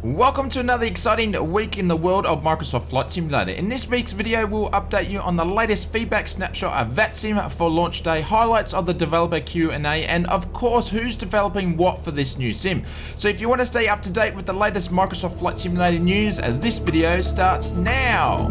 Welcome to another exciting week in the world of Microsoft Flight Simulator. In this week's video, we'll update you on the latest feedback snapshot of VATSIM for launch day, highlights of the developer Q&A, and of course, who's developing what for this new sim. So if you want to stay up to date with the latest Microsoft Flight Simulator news, this video starts now.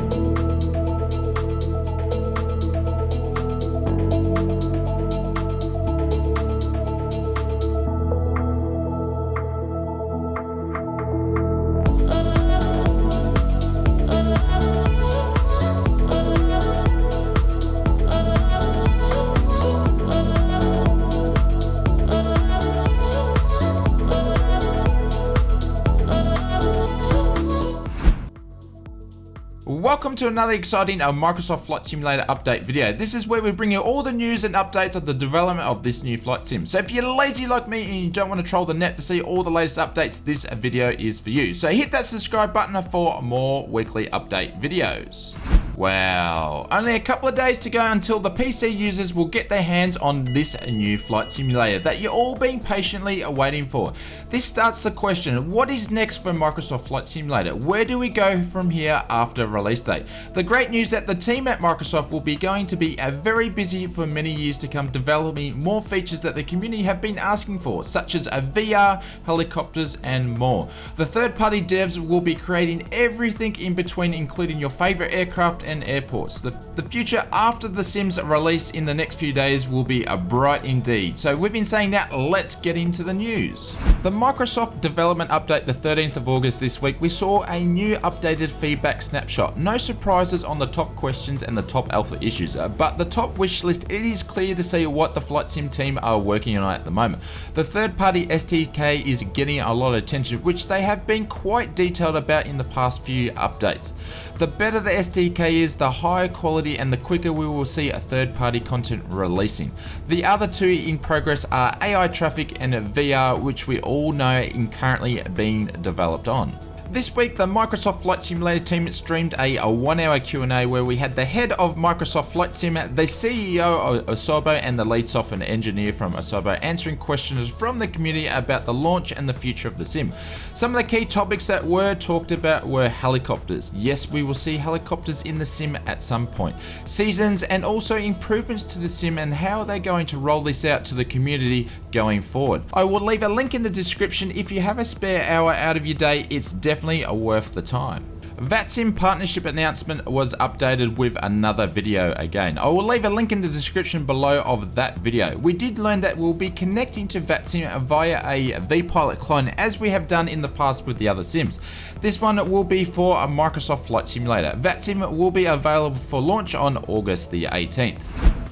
Welcome to another exciting Microsoft Flight Simulator update video. This is where we bring you all the news and updates of the development of this new flight sim. So if you're lazy like me and you don't want to troll the net to see all the latest updates, this video is for you. So hit that subscribe button for more weekly update videos. Wow, only a couple of days to go until the PC users will get their hands on this new flight simulator that you're all been patiently waiting for. This starts the question, what is next for Microsoft Flight Simulator? Where do we go from here after release date? The great news that the team at Microsoft will be going to be very busy for many years to come, developing more features that the community have been asking for, such as VR, helicopters, and more. The third-party devs will be creating everything in between, including your favorite aircraft and airports. The future after the Sims release in the next few days will be bright indeed. So we've been saying that, let's get into the news. The Microsoft development update the 13th of August this week, we saw a new updated feedback snapshot. No surprises on the top questions and the top alpha issues, but the top wish list, it is clear to see what the Flight Sim team are working on at the moment. The third-party SDK is getting a lot of attention, which they have been quite detailed about in the past few updates. The better the SDK is, the higher quality and the quicker we will see a third-party content releasing. The other two in progress are AI traffic and VR, which we all know is currently being developed on. This week, the Microsoft Flight Simulator team streamed a 1-hour Q&A where we had the head of Microsoft Flight Sim, the CEO of Asobo, and the lead software engineer from Asobo answering questions from the community about the launch and the future of the sim. Some of the key topics that were talked about were helicopters. Yes, we will see helicopters in the sim at some point. Seasons, and also improvements to the sim and how they're going to roll this out to the community going forward. I will leave a link in the description. If you have a spare hour out of your day, it's definitely worth the time. VATSIM partnership announcement was updated with another video again. I will leave a link in the description below of that video. We did learn that we'll be connecting to VATSIM via a vPilot clone, as we have done in the past with the other sims. This one will be for a Microsoft Flight Simulator. VATSIM will be available for launch on August the 18th.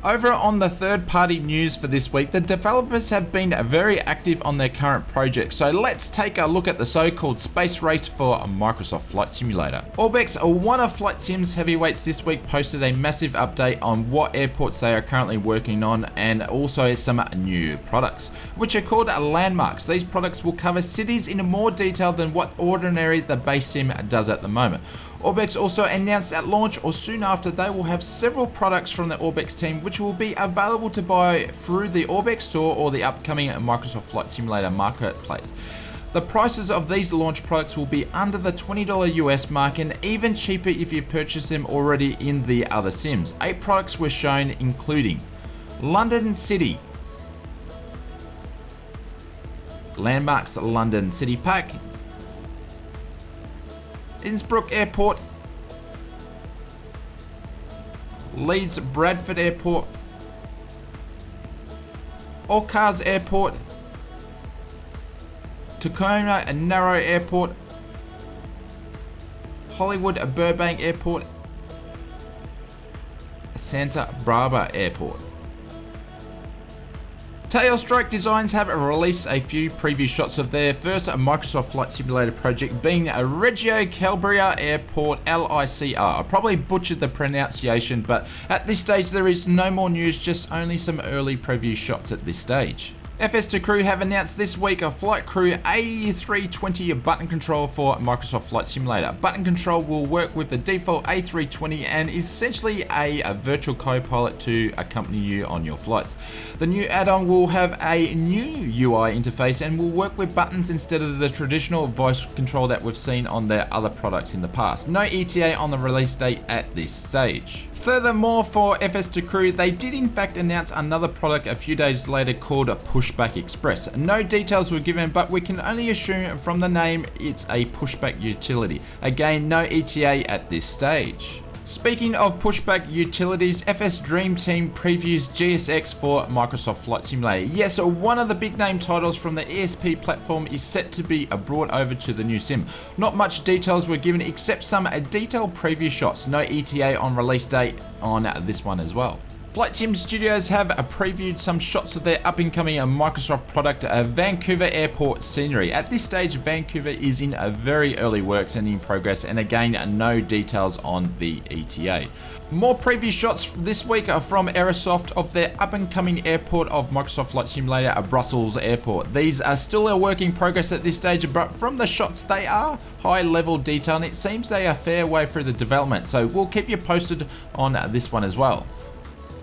Over on the third-party news for this week, the developers have been very active on their current project, so let's take a look at the so-called space race for Microsoft Flight Simulator. Orbex, one of Flight Sim's heavyweights this week, posted a massive update on what airports they are currently working on, and also some new products, which are called landmarks. These products will cover cities in more detail than what ordinary the base sim does at the moment. Orbex also announced at launch or soon after they will have several products from the Orbex team which will be available to buy through the Orbex store or the upcoming Microsoft Flight Simulator marketplace. The prices of these launch products will be under the $20 US mark and even cheaper if you purchase them already in the other sims. 8 products were shown, including London City, Landmarks London City Pack, Innsbruck Airport, Leeds Bradford Airport, Orcars Airport, Tacoma and Narrow Airport, Hollywood Burbank Airport, Santa Barbara Airport. Tailstroke Designs have released a few preview shots of their first Microsoft Flight Simulator project, being Reggio Calabria Airport, LICR. I probably butchered the pronunciation, but at this stage there is no more news, just only some early preview shots at this stage. FS2 Crew have announced this week a Flight Crew A320 button control for Microsoft Flight Simulator. Button control will work with the default A320 and is essentially a virtual co-pilot to accompany you on your flights. The new add-on will have a new UI interface and will work with buttons instead of the traditional voice control that we've seen on their other products in the past. No ETA on the release date at this stage. Furthermore, for FS2 Crew, they did in fact announce another product a few days later called a Pushback Express. No details were given, but we can only assume from the name it's a pushback utility. Again, no ETA at this stage. Speaking of pushback utilities, FS Dream Team previews GSX for Microsoft Flight Simulator. Yes, one of the big name titles from the ESP platform is set to be brought over to the new sim. Not much details were given except some detailed preview shots. No ETA on release date on this one as well. Flight Sim Studios have previewed some shots of their up-and-coming Microsoft product, Vancouver Airport scenery. At this stage, Vancouver is in a very early works and in progress, and again, no details on the ETA. More preview shots this week are from Aerosoft of their up-and-coming airport of Microsoft Flight Simulator, Brussels Airport. These are still a work in progress at this stage, but from the shots, they are high-level detail, and it seems they are a fair way through the development, so we'll keep you posted on this one as well.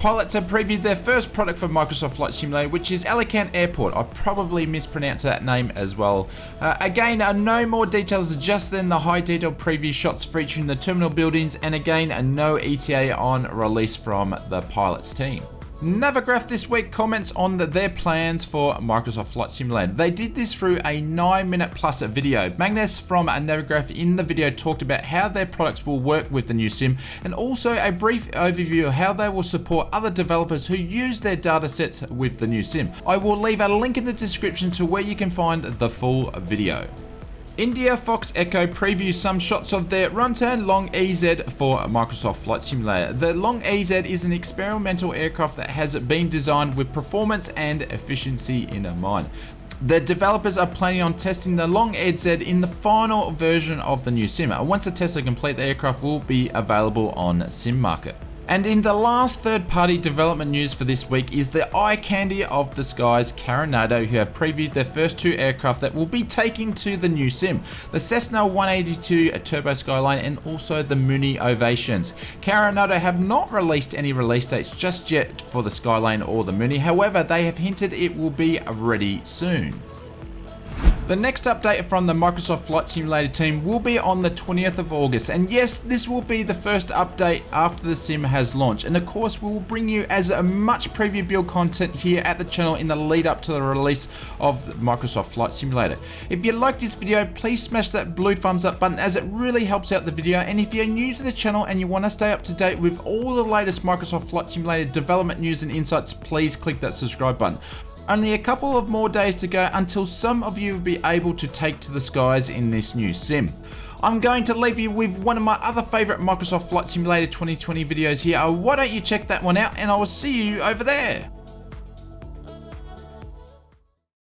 Pilots have previewed their first product for Microsoft Flight Simulator, which is Alicante Airport. I probably mispronounced that name as well. Again, no more details, just then the high detail preview shots featuring the terminal buildings, and again, no ETA on release from the pilots team. Navigraph this week comments on their plans for Microsoft Flight Simulator. They did this through a 9-minute plus video. Magnus from Navigraph in the video talked about how their products will work with the new sim, and also a brief overview of how they will support other developers who use their datasets with the new sim. I will leave a link in the description to where you can find the full video. India Fox Echo previews some shots of their Runturn Long EZ for Microsoft Flight Simulator. The Long EZ is an experimental aircraft that has been designed with performance and efficiency in mind. The developers are planning on testing the Long EZ in the final version of the new sim. Once the tests are complete, the aircraft will be available on SimMarket. And in the last third-party development news for this week is the eye candy of the skies, Carinado, who have previewed their first two aircraft that will be taking to the new sim, the Cessna 182 Turbo Skyline and also the Mooney Ovations. Carinado have not released any release dates just yet for the Skyline or the Mooney, however they have hinted it will be ready soon. The next update from the Microsoft Flight Simulator team will be on the 20th of August, and yes, this will be the first update after the sim has launched, and of course we will bring you as much preview build content here at the channel in the lead up to the release of the Microsoft Flight Simulator. If you liked this video, please smash that blue thumbs up button as it really helps out the video, and if you're new to the channel and you want to stay up to date with all the latest Microsoft Flight Simulator development news and insights, please click that subscribe button. Only a couple of more days to go until some of you will be able to take to the skies in this new sim. I'm going to leave you with one of my other favourite Microsoft Flight Simulator 2020 videos here. Why don't you check that one out, and I will see you over there.